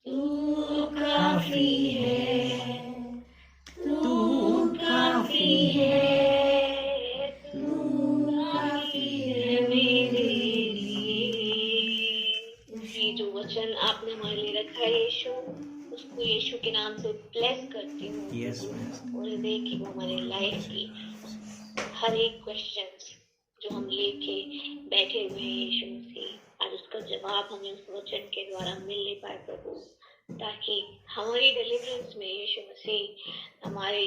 तू काफी है, तू काफी है, तू काफी है मेरे लिए। ये जो वचन आपने हमारे लिए रखा है यीशु, उसको यीशु के नाम से ब्लेस करती हूँ। Yes, और देखिए वो हमारे लाइफ की हर एक क्वेश्चंस जो हम लेके बैठे हुए हैं यीशु मसीह, आज उसका जवाब हमें उस वचन के द्वारा मिलने पाए प्रभु, ताकि हमारी डिलीवरेंस में यीशु मसीह, हमारे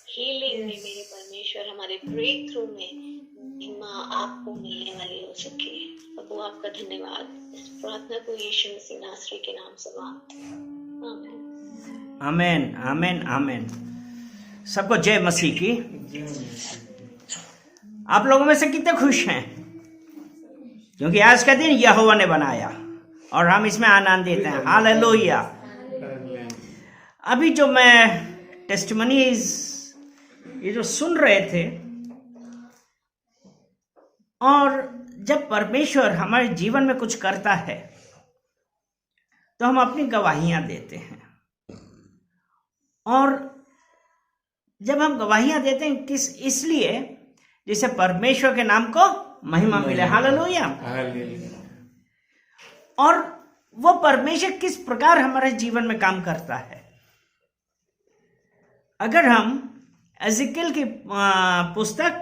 हीलिंग में मेरे परमेश्वर, हमारे ब्रेक थ्रू में माँ आपको मिलने वाली हो सके। प्रभु आपका धन्यवाद। इस प्रार्थना को यीशु मसीह नासरी के नाम से मांगते हैं, आमीन। आमेन आमेन आमेन। सबको जय मसीह की। आप लोगों में से कितने खुश हैं? क्योंकि आज का दिन यहोवा ने बनाया और हम इसमें आनंदित हैं। हालेलुया। अभी जो मैं टेस्टिमनीज ये जो सुन रहे थे, और जब परमेश्वर हमारे जीवन में कुछ करता है तो हम अपनी गवाहियां देते हैं। और जब हम गवाहियां देते हैं किस इसलिए जिससे परमेश्वर के नाम को महिमा मिले। हालेलुया। और वो परमेश्वर किस प्रकार हमारे जीवन में काम करता है। अगर हम एजिकियल की पुस्तक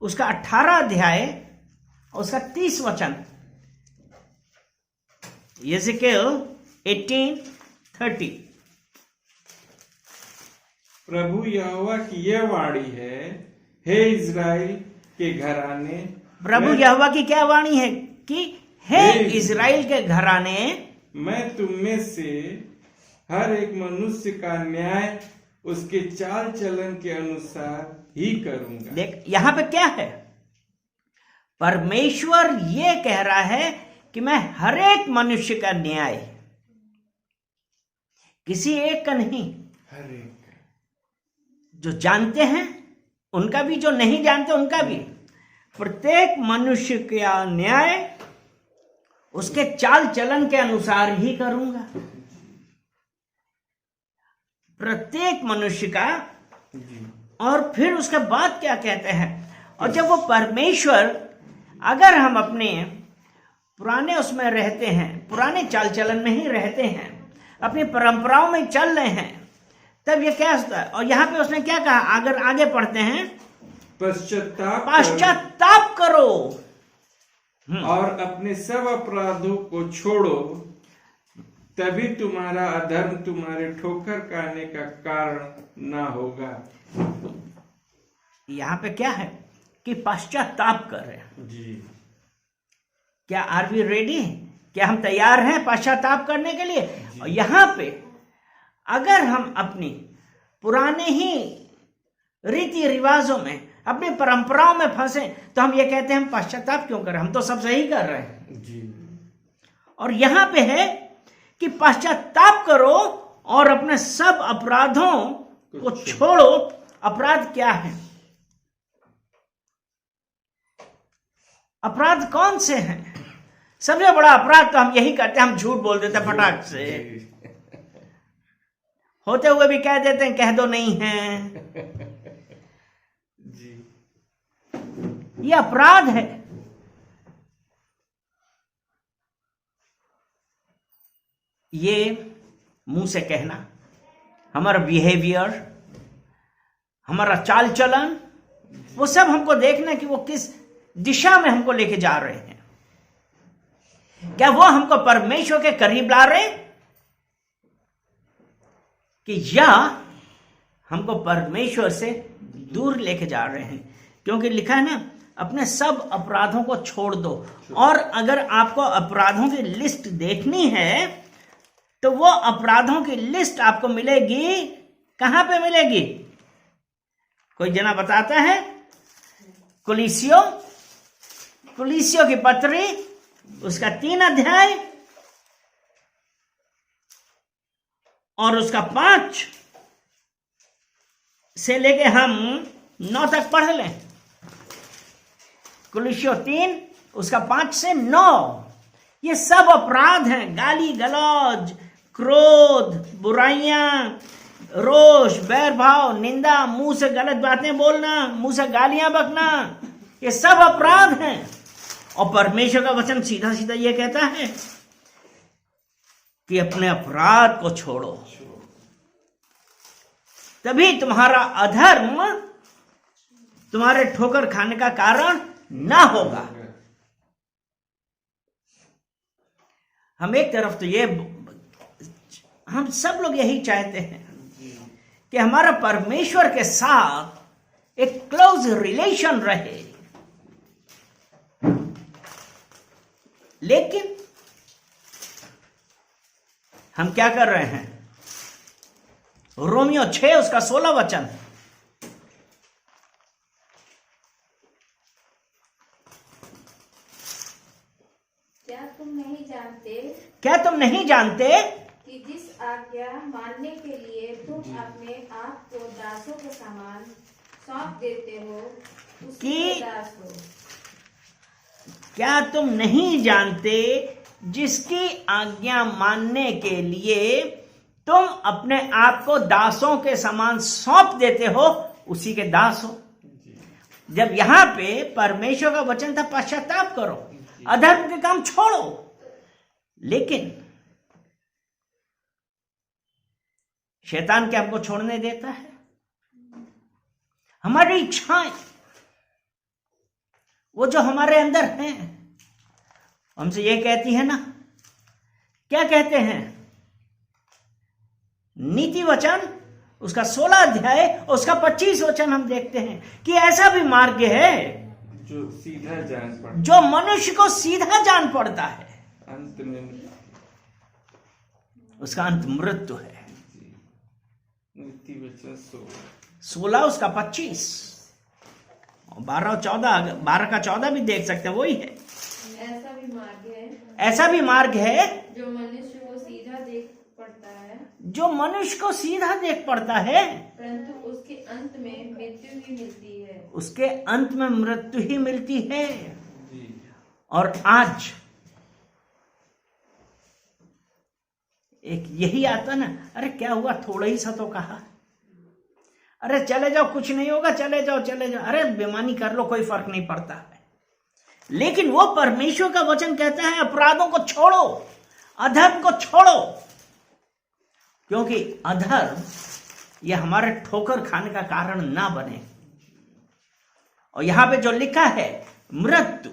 उसका 18 अध्याय उसका 30 वचन, एजिकियल 18:30। प्रभु यहोवा की यह वाणी है, हे इज़राइल के घराने। प्रभु यहोवा की क्या वाणी है कि हे इज़राइल के घराने, मैं तुम में से हर एक मनुष्य का न्याय उसके चाल चलन के अनुसार ही करूंगा। देख यहां पे क्या है, परमेश्वर ये कह रहा है कि मैं हर एक मनुष्य का न्याय, किसी एक का नहीं, हर एक जो जानते हैं उनका भी, जो नहीं जानते उनका भी, प्रत्येक मनुष्य का न्याय उसके चाल चलन के अनुसार ही करूंगा। प्रत्येक मनुष्य का। और फिर उसके बाद क्या कहते हैं, और जब वो परमेश्वर, अगर हम अपने पुराने उसमें रहते हैं, पुराने चाल चलन में ही रहते हैं, अपनी परंपराओं में चल रहे हैं, तब ये क्या होता है। और यहां पे उसने क्या कहा, अगर आगे पढ़ते हैं, पश्चाताप करो और अपने सब अपराधों को छोड़ो, तभी तुम्हारा अधर्म तुम्हारे ठोकर खाने का कारण ना होगा। यहां पे क्या है कि पश्चाताप कर रहे हैं जी। क्या आर वी रेडी? क्या हम तैयार हैं पश्चाताप करने के लिए? और यहां पे अगर हम अपनी पुराने ही रीति रिवाजों में, अपनी परंपराओं में फंसे, तो हम ये कहते हैं हम पश्चाताप क्यों कर रहे हैं, हम तो सब सही कर रहे हैं जी। और यहां पे है कि पश्चाताप करो और अपने सब अपराधों को छोड़ो। अपराध क्या है? अपराध कौन से हैं? सबसे बड़ा अपराध तो हम यही करते हैं, हम झूठ बोल देते हैं फटाक से, होते हुए भी कह देते हैं कह दो नहीं है। जी। ये अपराध है। ये मुंह से कहना, हमारा बिहेवियर, हमारा चाल चलन, वो सब हमको देखना कि वो किस दिशा में हमको लेके जा रहे हैं। क्या वो हमको परमेश्वर के करीब ला रहे कि या हमको परमेश्वर से दूर लेके जा रहे हैं? क्योंकि लिखा है ना, अपने सब अपराधों को छोड़ दो। और अगर आपको अपराधों की लिस्ट देखनी है तो वो अपराधों की लिस्ट आपको मिलेगी, कहां पे मिलेगी? कोई जना बताता है? कुलीसियों की पत्री उसका 3 अध्याय और उसका 5 से लेके हम 9 तक पढ़ लें। कुलीसियों 3 उसका 5 से 9, ये सब अपराध हैं। गाली गलौज, क्रोध, बुराइयां, रोष, बैर भाव, निंदा, मुंह से गलत बातें बोलना, मुंह से गालियां बकना, ये सब अपराध हैं। और परमेश्वर का वचन सीधा सीधा ये कहता है कि अपने अपराध को छोड़ो, तभी तुम्हारा अधर्म तुम्हारे ठोकर खाने का कारण ना होगा। हम एक तरफ तो ये, हम सब लोग यही चाहते हैं कि हमारा परमेश्वर के साथ एक क्लोज रिलेशन रहे, लेकिन हम क्या कर रहे हैं? रोमियो 6 उसका 16 वचन, क्या तुम नहीं जानते कि जिस आज्ञा मानने के लिए तुम अपने आप को दासों के समान सौंप देते हो, उसके दास हो। क्या तुम नहीं जानते जिसकी आज्ञा मानने के लिए तुम अपने आप को दासों के समान सौंप देते हो, उसी के दास हो। जब यहां पे परमेश्वर का वचन था पश्चाताप करो, अधर्म के काम छोड़ो, लेकिन शैतान क्या हमको छोड़ने देता है? हमारी इच्छाएं, वो जो हमारे अंदर हैं, हमसे ये कहती है ना, क्या कहते हैं? नीति वचन उसका 16 अध्याय उसका 25 वचन हम देखते हैं कि ऐसा भी मार्ग है जो सीधा जान पड़ता, जो मनुष्य को सीधा जान पड़ता है, अंत में उसका अंत मृत्यु है। नीति वचन 16 उसका 25, 12 का 14 भी देख सकते हैं, वही है। ऐसा भी मार्ग है, ऐसा भी मार्ग है जो मनुष्य को सीधा देख पड़ता है, जो मनुष्य को सीधा देख पड़ता है, परंतु उसके अंत में मृत्यु ही मिलती है। उसके अंत में मृत्यु ही मिलती है। जी। और आज एक यही आता ना, अरे क्या हुआ, थोड़ा ही सा तो कहा, अरे चले जाओ, कुछ नहीं होगा, चले जाओ, अरे बेईमानी कर लो, कोई फर्क नहीं पड़ता है। लेकिन वो परमेश्वर का वचन कहता है अपराधों को छोड़ो, अधर्म को छोड़ो, क्योंकि अधर्म ये हमारे ठोकर खाने का कारण ना बने। और यहां पे जो लिखा है मृत्यु,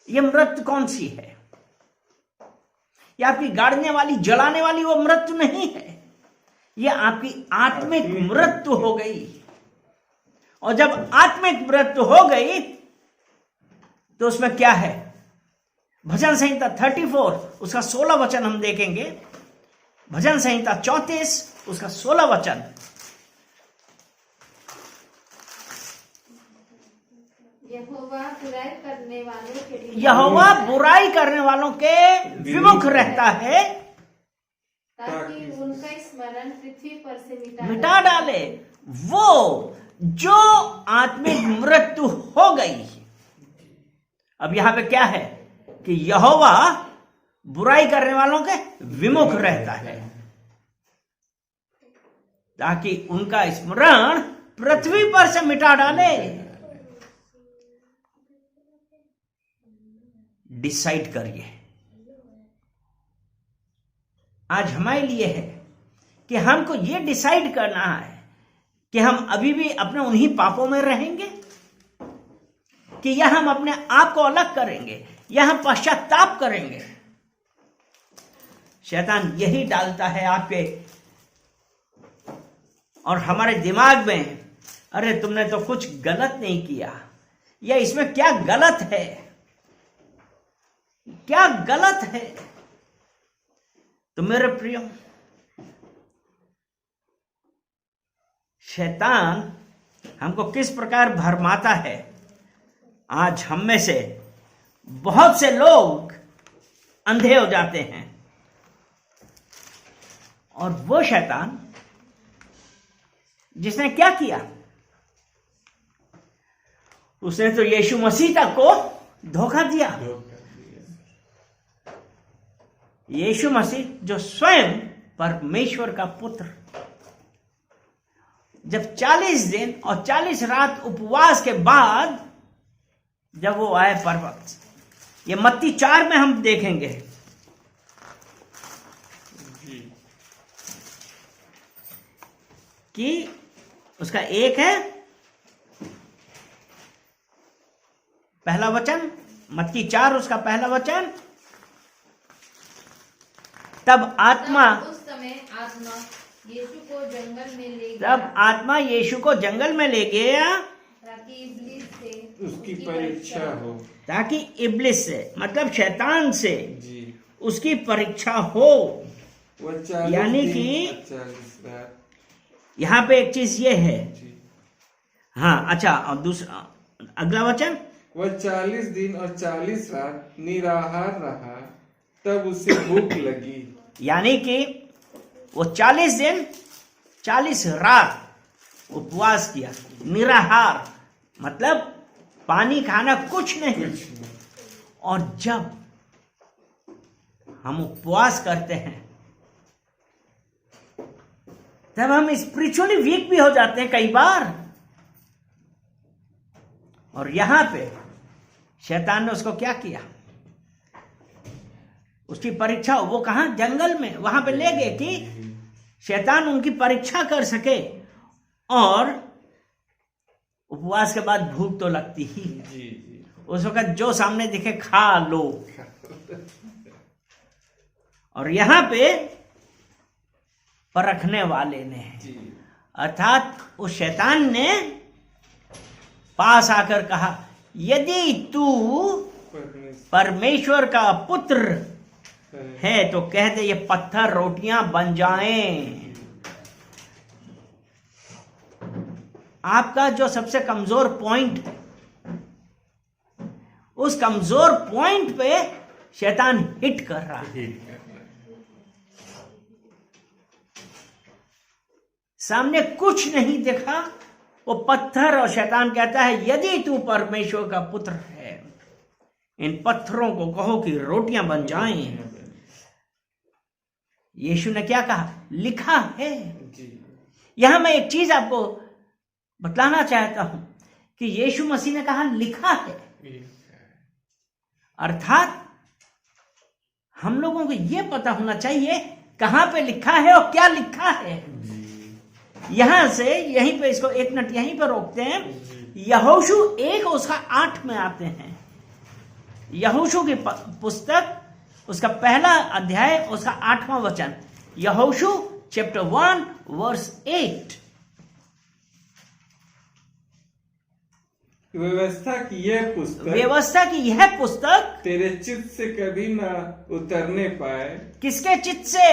ये मृत्यु कौन सी है? ये आपकी गाड़ने वाली, जलाने वाली वो मृत्यु नहीं है, ये आपकी आत्मिक मृत्यु हो गई। और जब आत्मिक मृत्यु हो गई तो उसमें क्या है? भजन संहिता 34 उसका 16 वचन हम देखेंगे। भजन संहिता 34 उसका 16 वचन, यहोवा बुराई करने वालों के लिए, यहोवा बुराई करने वालों के विमुख रहता है, ताकि उनका स्मरण पृथ्वी पर से मिटा डाले। वो जो आत्मिक मृत्यु हो गई, अब यहां पे क्या है कि यहोवा बुराई करने वालों के विमुख रहता है, ताकि उनका स्मरण पृथ्वी पर से मिटा डाले। डिसाइड करिए, आज हमारे लिए है कि हमको ये डिसाइड करना है कि हम अभी भी अपने उन्हीं पापों में रहेंगे, कि यह हम अपने आप को अलग करेंगे, या हम पश्चाताप करेंगे। शैतान यही डालता है आपके और हमारे दिमाग में, अरे तुमने तो कुछ गलत नहीं किया, या इसमें क्या गलत है, क्या गलत है। तो मेरे प्रियो, शैतान हमको किस प्रकार भरमाता है। आज हम में से बहुत से लोग अंधे हो जाते हैं, और वो शैतान जिसने क्या किया, उसने तो यीशु मसीह तक को धोखा दिया। यीशु मसीह जो स्वयं परमेश्वर का पुत्र जब 40 दिन और 40 रात उपवास के बाद जब वो आए पर्वत, ये मत्ती 4 में हम देखेंगे कि उसका एक है पहला वचन, मत्ती 4 उसका पहला वचन, तब आत्मा उस समय आत्मा यीशु को जंगल में ले तब गया आत्मा यीशु को जंगल में ले गया ताकि इब्लीस से उसकी परीक्षा हो। ताकि इब्लिस से मतलब शैतान से जी। उसकी परीक्षा हो। वो 40 यानी दिन कि और 40 रात। यहाँ पे एक चीज ये है, जी। हाँ अच्छा, और दूसरा अगला वचन, वह 40 दिन और 40 रात निराहार रहा, तब उसे भूख लगी। यानी कि वो 40 दिन 40 रात उपवास किया, निराहार मतलब पानी खाना कुछ नहीं। कुछ नहीं। और जब हम उपवास करते हैं तब हम स्पिरिचुअली वीक भी हो जाते हैं कई बार। और यहां पे शैतान ने उसको क्या किया, उसकी परीक्षा, वो कहां, जंगल में, वहां पे ले गए कि शैतान उनकी परीक्षा कर सके। और उपवास के बाद भूख तो लगती ही, जी जी। उस वक्त जो सामने दिखे खा लो। और यहां पे परखने वाले ने, जी। अर्थात उस शैतान ने पास आकर कहा, यदि तू परमेश्वर का पुत्र है तो कह दे ये पत्थर रोटियां बन जाएं। आपका जो सबसे कमजोर पॉइंट है, उस कमजोर पॉइंट पे शैतान हिट कर रहा है। सामने कुछ नहीं देखा, वो पत्थर, और शैतान कहता है यदि तू परमेश्वर का पुत्र है इन पत्थरों को कहो कि रोटियां बन जाएं। यीशु ने क्या कहा, लिखा है। यहां मैं एक चीज आपको बतलाना चाहता हूं कि यीशु मसीह ने कहा लिखा है, अर्थात हम लोगों को यह पता होना चाहिए कहां पे लिखा है और क्या लिखा है। यहां से यहीं पे, इसको एक मिनट यहीं पर रोकते हैं। यहोशू 1 उसका 8 में आते हैं। यहोशू की पुस्तक उसका पहला अध्याय उसका 8वां वचन, यहोशू चैप्टर 1 वर्स 8। व्यवस्था की यह पुस्तक, व्यवस्था की यह पुस्तक तेरे चित्त से कभी ना उतरने पाए। किसके चित्त से?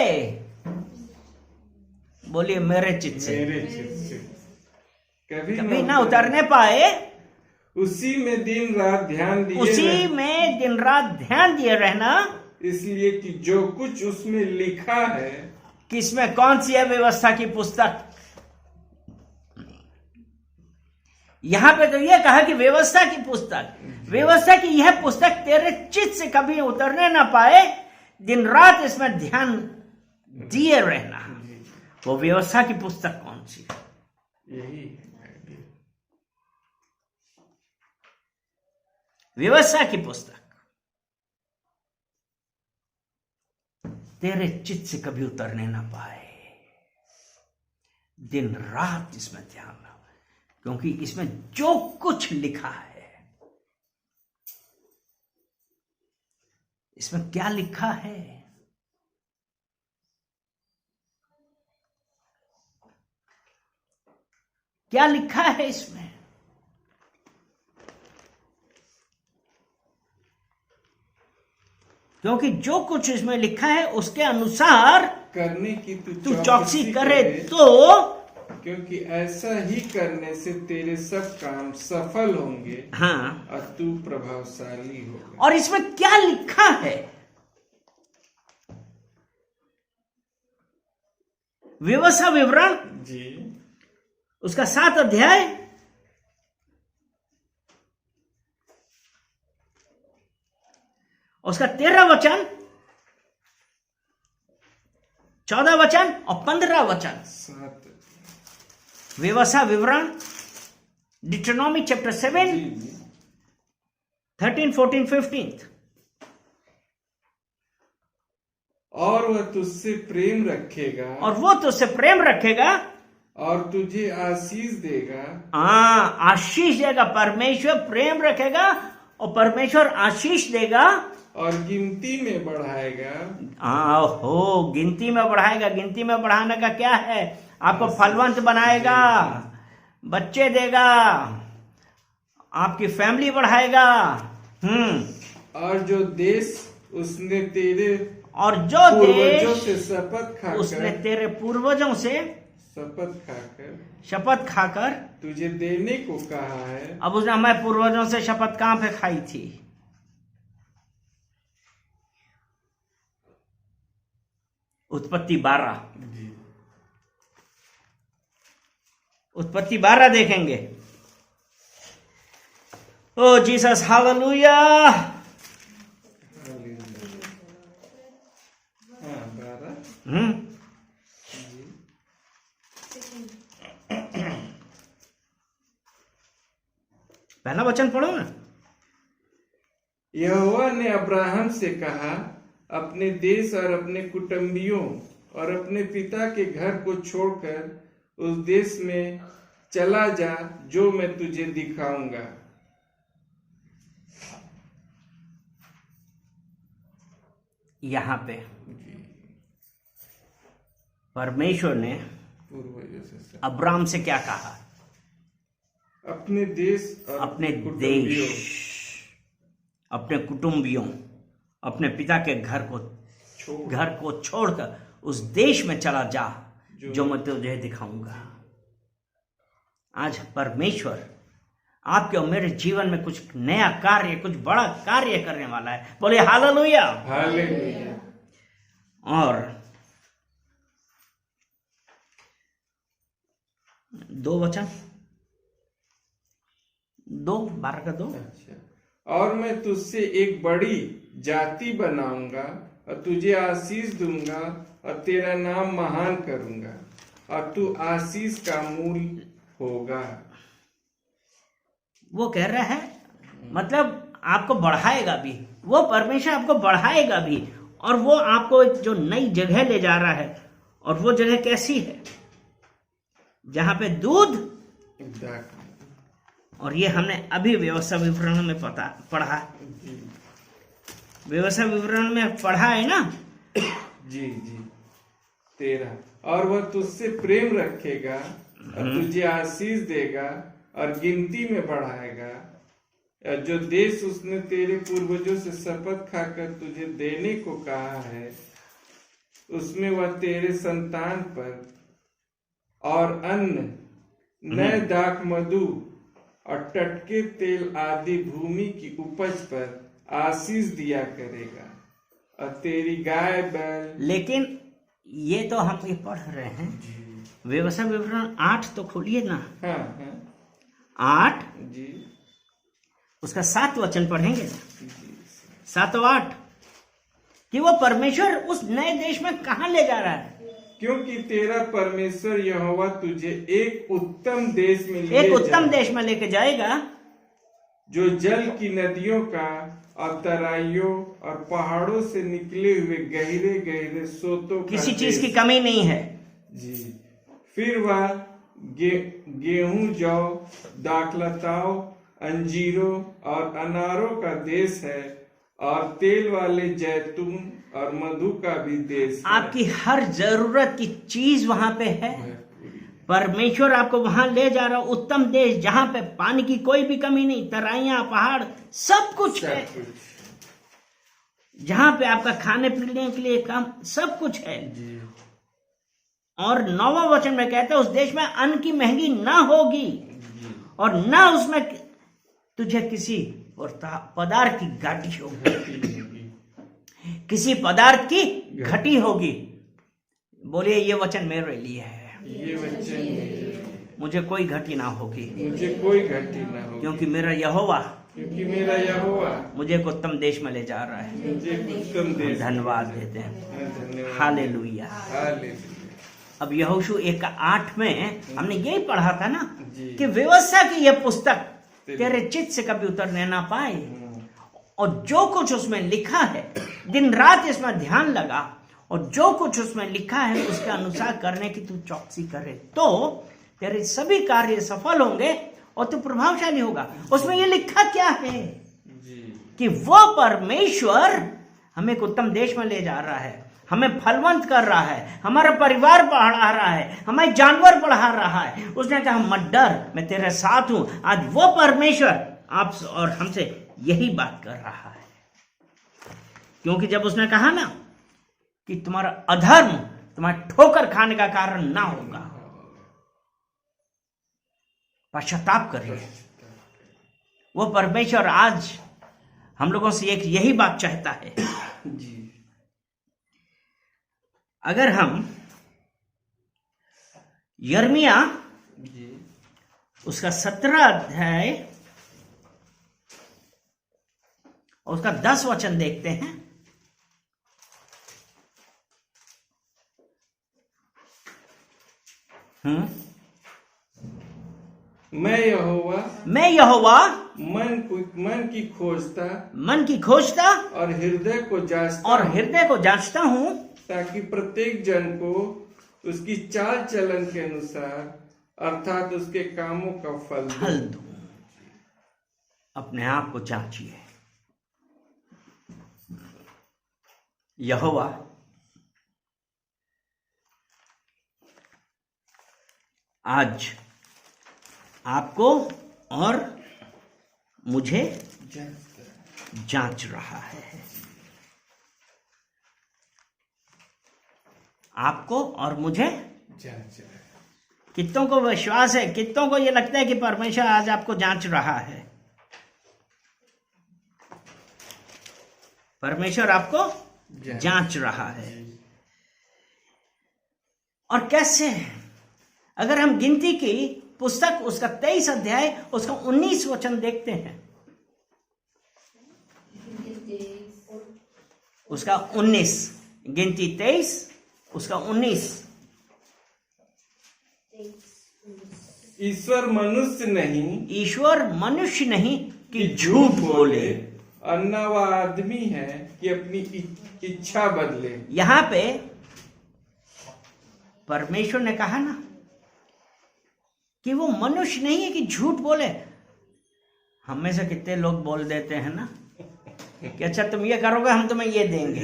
बोलिए मेरे चित्त से। मेरे चित्त से कभी ना उतरने पाए। उसी में दिन रात ध्यान दिए उसी में दिन रात ध्यान दिए रहना, इसलिए कि जो कुछ उसमें लिखा है। किसमें? कौन सी है व्यवस्था की पुस्तक? यहां पे तो यह कहा कि व्यवस्था की पुस्तक, व्यवस्था की यह पुस्तक तेरे चित्त से कभी उतरने ना पाए, दिन रात इसमें ध्यान दिए रहना। वो व्यवस्था की पुस्तक कौन सी? यही व्यवस्था की पुस्तक तेरे चित्त से कभी उतरने ना पाए, दिन रात इसमें ध्यान रहो, क्योंकि इसमें जो कुछ लिखा है, इसमें क्या लिखा है? क्या लिखा है इसमें? क्योंकि जो कुछ इसमें लिखा है उसके अनुसार करने की तू चौकसी करे तो, क्योंकि ऐसा ही करने से तेरे सब काम सफल होंगे। हाँ, और तू प्रभावशाली होगा। और इसमें क्या लिखा है? व्यवस्था विवरण जी। उसका 7 अध्याय उसका 13 वचन, 14 वचन और 15 वचन। 7 व्यवस्था विवरण डिट्रोनॉमी चैप्टर 7 13 14 15। और वह तुझसे प्रेम रखेगा और वो तुझसे प्रेम रखेगा और तुझे आशीष देगा। आशीष देगा। परमेश्वर प्रेम रखेगा और परमेश्वर आशीष देगा और गिनती में बढ़ाएगा। हो गिनती में बढ़ाएगा। गिनती में बढ़ाने का क्या है? आपको फलवंत बनाएगा, बच्चे देगा, आपकी फैमिली बढ़ाएगा। और जो देश उसने तेरे और जो पूर्वजों देश से शपथ उसने खाकर तेरे पूर्वजों से शपथ खाकर तुझे देने को कहा है। अब उसने हमारे पूर्वजों से शपथ कहां पे खाई थी? उत्पत्ति 12। उत्पत्ति 12 देखेंगे। ओ जीसस, हालेलुया। हाँ, 12। पहला वचन पढ़ो ना। यहोवा ने अब्राहम से कहा, अपने देश और अपने कुटुंबियों और अपने पिता के घर को छोड़कर उस देश में चला जा जो मैं तुझे दिखाऊंगा। यहां पे परमेश्वर ने पूर्वजों से अब्राहम से क्या कहा? अपने देश और अपने कुटुंबियों, अपने कुटुंबियों, अपने पिता के घर को छोड़कर उस देश में चला जा जो मैं तुझे दिखाऊंगा। आज परमेश्वर आपके और मेरे जीवन में कुछ नया कार्य, कुछ बड़ा कार्य करने वाला है। बोले हालेलुया। हालेलुया। और 2 वचन 2:12 का 2। अच्छा। और मैं तुझसे एक बड़ी जाति बनाऊंगा और तुझे आशीष दूंगा और तेरा नाम महान करूंगा और तू आशीष का मूल होगा। वो कह रहा है, मतलब आपको बढ़ाएगा भी। वो परमेश्वर आपको बढ़ाएगा भी, और वो आपको एक जो नई जगह ले जा रहा है। और वो जगह कैसी है? जहां पे दूध, और ये हमने अभी व्यवस्था विवरण में पढ़ा। व्यवस्था विवरण में पढ़ा है ना। जी 13। और वह तुझसे प्रेम रखेगा और तुझे आशीष देगा और गिनती में बढ़ाएगा। और जो देश उसने तेरे पूर्वजों से शपथ खाकर तुझे देने को कहा है, उसमें वह तेरे संतान पर और अन्न, नए दाख मधु और टटके तेल आदि भूमि की उपज पर आशीष दिया करेगा। और तेरी गाय बैल। लेकिन ये तो हम ये पढ़ रहे हैं। व्यवस्था विवरण 8 तो खोलिए ना। हाँ 8 जी, उसका 7 वचन पढ़ेंगे ना। 7 और 8 कि वो परमेश्वर उस नए देश में कहां ले जा रहा है। क्योंकि तेरा परमेश्वर यहोवा तुझे एक उत्तम देश में देश में लेके जाएगा, जो जल की नदियों का और तराइयों और पहाड़ों से निकले हुए गहरे गहरे सोतों का किसी चीज की कमी नहीं है। जी। फिर वह गेहूं, जौ, दाखलताओं, अंजीरों और अनारों का देश है और तेल वाले जैतून और मधु का भी देश है। आपकी हर जरूरत की चीज वहां पे है। परमेश्वर आपको वहां ले जा रहा, उत्तम देश जहां पे पानी की कोई भी कमी नहीं, तराइयां, पहाड़, सब कुछ है। जहां पे आपका खाने पीने के लिए काम, सब कुछ है। और 9वां वचन में कहता है, उस देश में अन्न की महंगी ना होगी और ना उसमें तुझे किसी पदार्थ की घाटी होगी, किसी पदार्थ की घटी होगी। बोलिए ये वचन मेरे लिए है। ये वचन मुझे कोई घटी ना होगी, मुझे कोई घटी ना होगी, क्योंकि मेरा यहोवा क्योंकि मेरा यहोवा मुझे एक उत्तम देश में ले जा रहा है। मुझे उत्तम देश धन्यवाद देते हैं। धन्यवाद। हालेलुया। हालेलुया। अब यहोशू 1:8 में हमने यही पढ़ा था ना जी। कि व्यवस्था की यह पुस्तक तेरे चित्त से कभी उतरने ना पाए, और जो कुछ उसमें लिखा है दिन रात इसमें ध्यान लगा, और जो कुछ उसमें लिखा है उसके अनुसार करने की तू चौकसी करे, तो तेरे सभी कार्य सफल होंगे और तू प्रभावशाली होगा। उसमें ये लिखा क्या है कि वो परमेश्वर हमें एक उत्तम देश में ले जा रहा है, हमें फलवंत कर रहा है, हमारा परिवार बढ़ा रहा है, हमारे जानवर बढ़ा रहा है। उसने कहा मत डर, मैं तेरे साथ हूं। आज वो परमेश्वर आप और हमसे यही बात कर रहा है, क्योंकि जब उसने कहा ना कि तुम्हारा अधर्म तुम्हारे ठोकर खाने का कारण ना होगा, पश्चाताप करिए। वो परमेश्वर आज हम लोगों से एक यही बात चाहता है। जी। अगर हम यिर्मयाह जी। उसका 17 अध्याय और उसका 10 वचन देखते हैं। मैं यहोवा मन की खोजता और हृदय को जांचता हूं, ताकि प्रत्येक जन को उसकी चाल चलन के अनुसार अर्थात उसके कामों का फल दूं। अपने आप को जांचिए। यहोवा आज आपको और मुझे जांच रहा है। आपको और मुझे जांच रहा है। कितनों को विश्वास है, कितनों को ये लगता है कि परमेश्वर आज आपको जांच रहा है? परमेश्वर आपको जांच रहा है। और कैसे? अगर हम गिनती की पुस्तक उसका 23 अध्याय उसका 19 वचन देखते हैं, उसका 19, गिनती 23 उसका 19। ईश्वर मनुष्य नहीं कि झूठ बोले, और न वह आदमी है कि अपनी इच्छा बदले। यहां पे परमेश्वर ने कहा ना कि वो मनुष्य नहीं है कि झूठ बोले। हम में से कितने लोग बोल देते हैं ना कि अच्छा तुम ये करोगे हम तुम्हें ये देंगे,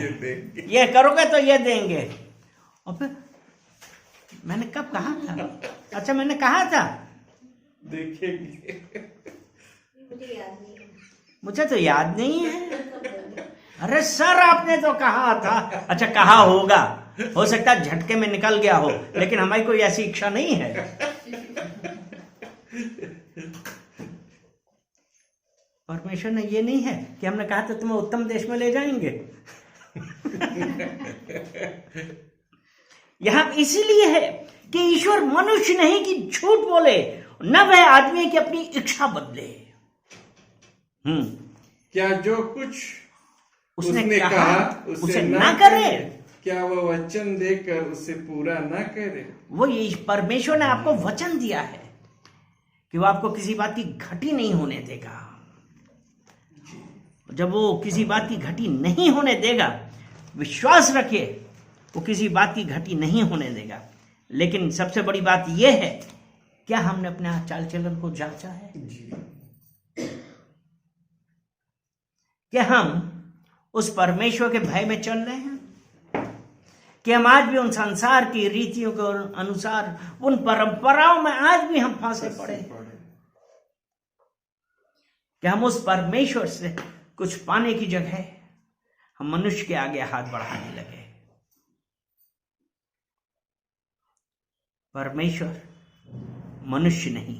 ये करोगे तो ये देंगे। और फिर मैंने कब कहा था? अच्छा मैंने कहा था, देखेंगे। मुझे तो याद नहीं है। अरे सर आपने तो कहा था। अच्छा कहा होगा, हो सकता है झटके में निकल गया हो, लेकिन हमारी कोई ऐसी इच्छा नहीं है। परमेश्वर ने ये नहीं है कि हमने कहा था तुम्हें उत्तम देश में ले जाएंगे। यहां इसीलिए है कि ईश्वर मनुष्य नहीं कि झूठ बोले, न वह आदमी की अपनी इच्छा बदले। क्या जो कुछ उसने कहा उसे ना करे? क्या वह वचन देकर उसे पूरा ना करे? वो ये परमेश्वर ने आपको वचन दिया है कि वो आपको किसी बात की घटी नहीं होने देगा। जब वो किसी बात की घटी नहीं होने देगा, विश्वास रखिए वो किसी बात की घटी नहीं होने देगा। लेकिन सबसे बड़ी बात यह है, क्या हमने अपने चाल चलन को जांचा है? क्या हम उस परमेश्वर के भय में चल रहे हैं? कि हम आज भी उन संसार की रीतियों के अनुसार, उन परंपराओं में आज भी हम फांसे पड़े? कि हम उस परमेश्वर से कुछ पाने की जगह हम मनुष्य के आगे हाथ बढ़ाने लगे? परमेश्वर मनुष्य नहीं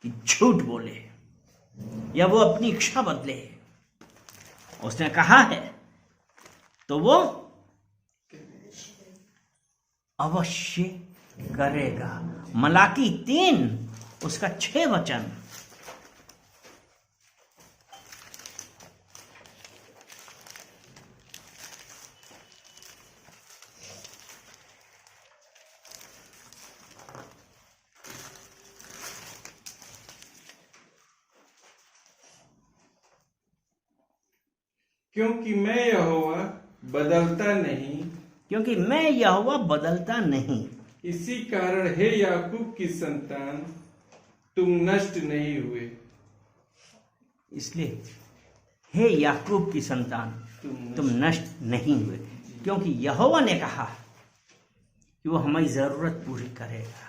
कि झूठ बोले या वो अपनी इच्छा बदले। उसने कहा है तो वो अवश्य करेगा। मलाकी 3 उसका 6 वचन। क्योंकि मैं यहोवा बदलता नहीं, क्योंकि मैं यहोवा बदलता नहीं। इसी कारण हे याकूब की संतान, तुम नष्ट नहीं हुए। इसलिए हे याकूब की संतान, तुम नष्ट नहीं हुए, क्योंकि यहोवा ने कहा कि वो हमारी जरूरत पूरी करेगा।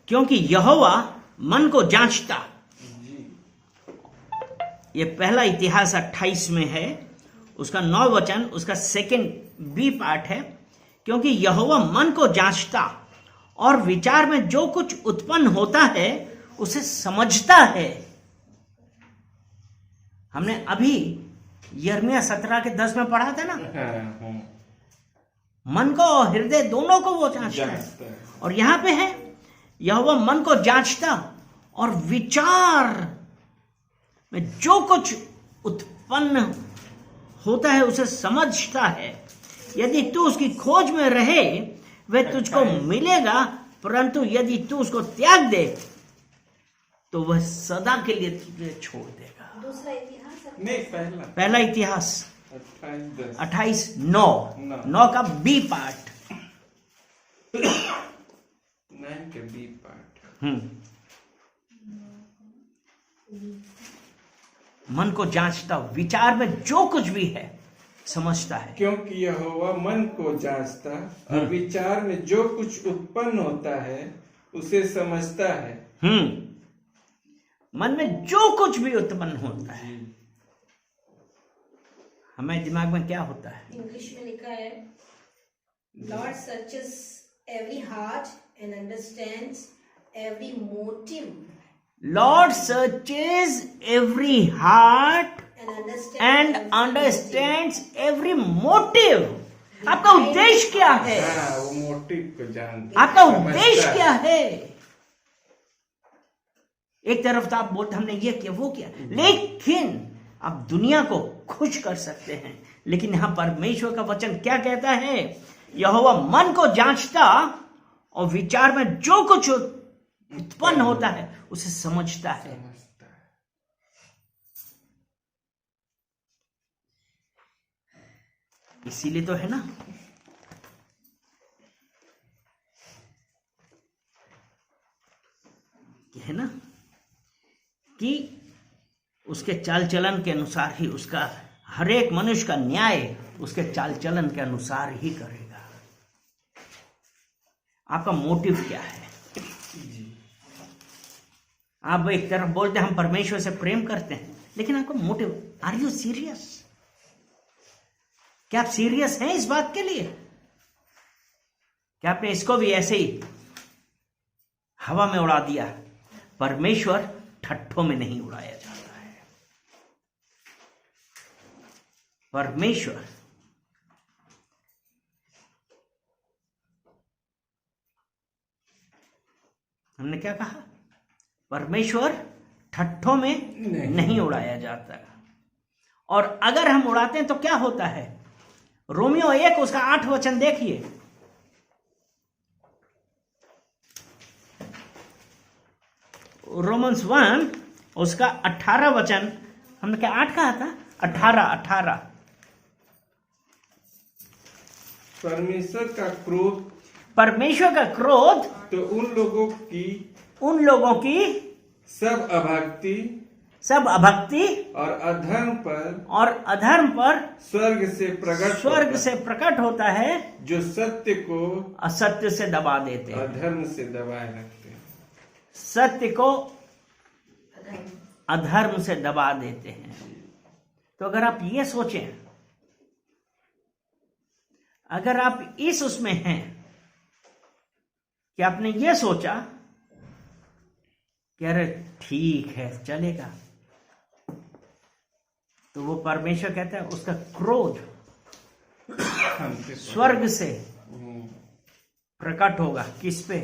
क्योंकि यहोवा मन को जांचता। ये पहला इतिहास 28 में है, उसका 9 वचन, उसका सेकंड बी पार्ट है। क्योंकि यहोवा मन को जांचता और विचार में जो कुछ उत्पन्न होता है उसे समझता है। हमने अभी यिर्मयाह 17 के 10 में पढ़ा था ना, मन को और हृदय दोनों को वो जांचता है। और यहां पे है यहोवा मन को जांचता और विचार में जो कुछ उत्पन्न होता है उसे समझता है। यदि तू उसकी खोज में रहे वह तुझको मिलेगा, परंतु यदि तू उसको त्याग दे तो वह सदा के लिए तुझे छोड़ देगा। दूसरा इतिहास नहीं, पहला इतिहास 28:9 का बी पार्ट। 9 के बी पार्ट। मन को जांचता, विचार में जो कुछ भी है समझता है। क्योंकि यहोवा मन को जांचता और विचार में जो कुछ उत्पन्न होता है उसे समझता है। मन में जो कुछ भी उत्पन्न होता है, हमारे दिमाग में क्या होता है? इंग्लिश में लिखा है, Lord searches every heart and understands every motive. Lord searches every heart and understands every motive. आपका उद्देश्य क्या है? वो मोटिव को जानता, आपका उद्देश्य क्या है? एक तरफ तो आप बोलते हमने ये किया वो किया, लेकिन आप दुनिया को खुश कर सकते हैं। लेकिन यहां परमेश्वर का वचन क्या कहता है? यहोवा मन को जांचता और विचार में जो कुछ उत्पन्न होता है उसे समझता है। इसीलिए तो है ना, कि उसके चाल चलन के अनुसार ही उसका हर एक मनुष्य का न्याय उसके चाल चलन के अनुसार ही करेगा। आपका मोटिव क्या है? आप एक तरफ बोलते हैं हम परमेश्वर से प्रेम करते हैं, लेकिन आपका मोटिव, आर यू सीरियस? क्या आप सीरियस हैं इस बात के लिए? क्या आपने इसको भी ऐसे ही हवा में उड़ा दिया? परमेश्वर ठट्ठों में नहीं उड़ाया जाता है। परमेश्वर हमने क्या कहा? परमेश्वर ठट्ठों में नहीं उड़ाया जाता। और अगर हम उड़ाते हैं तो क्या होता है? रोमियो 1 उसका 8 वचन देखिए। रोमन्स 1 उसका 18 वचन, हमने क्या 8 कहा था? 18। परमेश्वर का क्रोध तो उन लोगों की सब अभक्ति और अधर्म पर स्वर्ग से प्रकट होता है, जो सत्य को असत्य से दबा देते हैं। अधर्म से दबाए रखते हैं। सत्य को अधर्म से दबा देते हैं। तो अगर आप ये सोचें, अगर आप इस उसमें हैं कि आपने ये सोचा कि अरे ठीक है चलेगा, तो वो परमेश्वर कहता है उसका क्रोध स्वर्ग से प्रकट होगा। किस पे?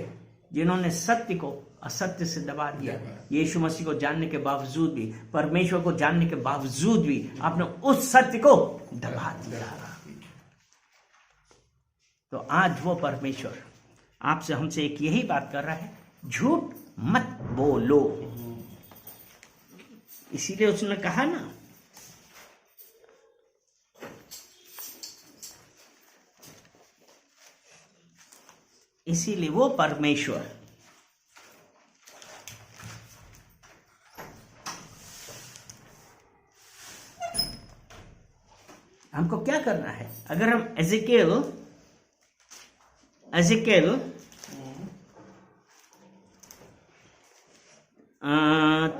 जिन्होंने सत्य को असत्य से दबा दिया। यीशु मसीह को जानने के बावजूद भी, परमेश्वर को जानने के बावजूद भी आपने उस सत्य को दबा दिया। तो आज वो परमेश्वर आपसे हमसे एक यही बात कर रहा है, झूठ मत बोलो। इसीलिए उसने कहा ना, इसीलिए वो परमेश्वर हमको क्या करना है। अगर हम एजिकेल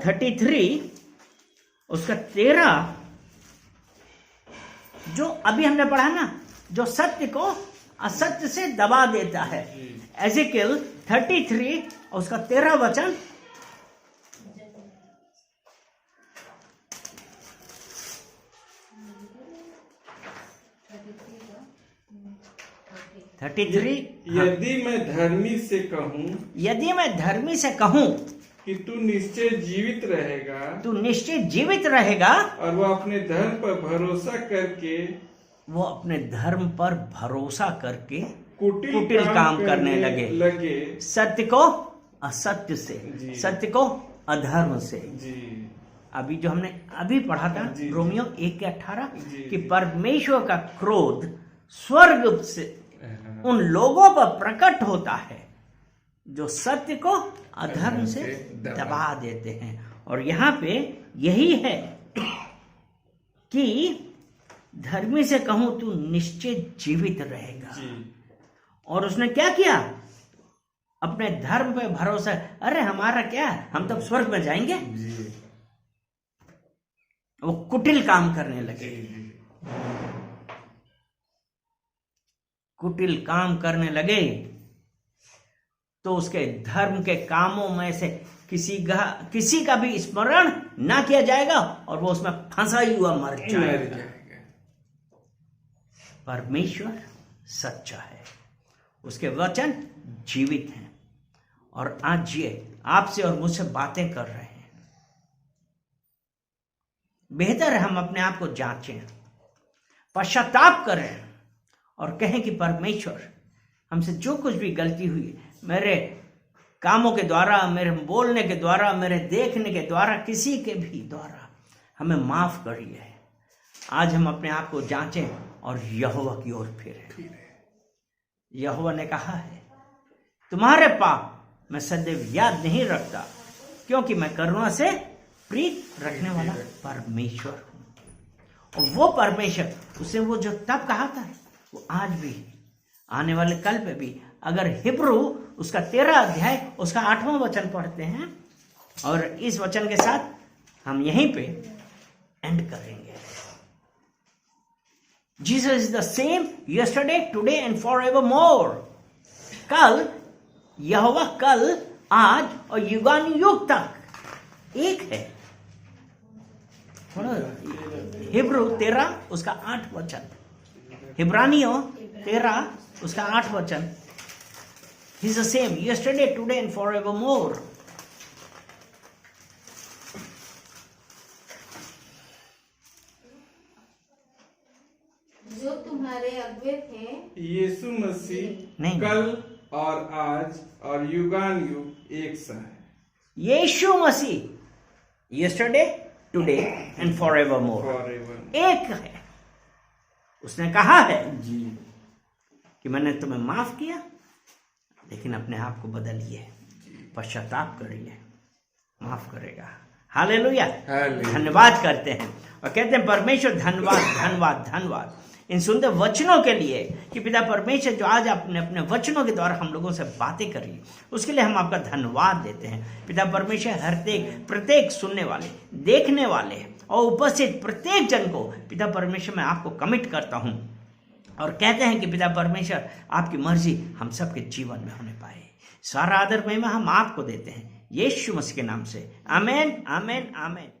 33 उसका 13 जो अभी हमने पढ़ा ना, जो सत्य को असत्य से दबा देता है, एजिकेल 33 उसका 13 वचन, यदि मैं धर्मी से कहूं कि तू निश्चय जीवित रहेगा, और वो अपने धर्म पर भरोसा करके कुटिल काम करने लगे, सत्य को असत्य से, सत्य को अधर्म से। अभी जो हमने अभी पढ़ा था रोमियो 1:18 कि परमेश्वर का क्रोध स्वर्ग से उन लोगों पर प्रकट होता है जो सत्य को अधर्म से दबा देते हैं। और यहाँ पे यही है कि धर्मी से कहूं तू निश्चय जीवित रहेगा। और उसने क्या किया, अपने धर्म पे भरोसा, अरे हमारा क्या, हम तब स्वर्ग में जाएंगे। वो कुटिल काम करने लगे, कुटिल काम करने लगे, तो उसके धर्म के कामों में से किसी का भी स्मरण ना किया जाएगा और वो उसमें फंसा ही हुआ मर जाएगा। परमेश्वर सच्चा है, उसके वचन जीवित हैं, और आज ये आपसे और मुझसे बातें कर रहे हैं। बेहतर है हम अपने आप को जांचें, पश्चाताप करें और कहें कि परमेश्वर हमसे जो कुछ भी गलती हुई, मेरे कामों के द्वारा, मेरे बोलने के द्वारा, मेरे देखने के द्वारा, किसी के भी द्वारा, हमें माफ करिए। आज हम अपने आप को जांचें और यहोवा की ओर फिरें। यहोवा ने कहा है, तुम्हारे पाप मैं सदैव याद नहीं रखता, क्योंकि मैं करुणा से प्रीत रखने वाला परमेश्वर हूं। और वो परमेश्वर, उसे वो जो तब कहा था, वो आज भी, आने वाले कल पे भी, अगर हिब्रू उसका 13 अध्याय उसका 8वां वचन पढ़ते हैं, और इस वचन के साथ हम यहीं पे एंड करेंगे। Jesus is the same yesterday, today and forevermore. कल, यहोवा कल, आज और युगानुयुग तक एक है। हिब्रू 13 उसका 8 वचन, हिब्रानियों 13 उसका 8 वचन, He is the same yesterday, today and forevermore. जो तुम्हारे अगुवे थे, यीशु मसीह कल और आज और युगानुयुग एक सा है। यीशु मसीह yesterday, today and forevermore एक है। उसने कहा है कि मैंने तुम्हें माफ किया, लेकिन अपने आप को बदलिए, पश्चाताप करिए, माफ करेगा। हालेलुया, धन्यवाद करते हैं और कहते हैं परमेश्वर धन्यवाद धन्यवाद धन्यवाद इन सुंदर वचनों के लिए कि पिता परमेश्वर जो आज आपने अपने वचनों के द्वारा हम लोगों से बातें करी, उसके लिए हम आपका धन्यवाद देते हैं। पिता परमेश्वर हर प्रत्येक सुनने वाले, देखने वाले और उपस्थित प्रत्येक जन को पिता परमेश्वर मैं आपको कमिट करता हूं और कहते हैं कि पिता परमेश्वर आपकी मर्जी हम सबके जीवन में होने पाए। सारा आदर महिमा हम आपको देते हैं, यीशु मसीह के नाम से, आमेन आमेन आमेन।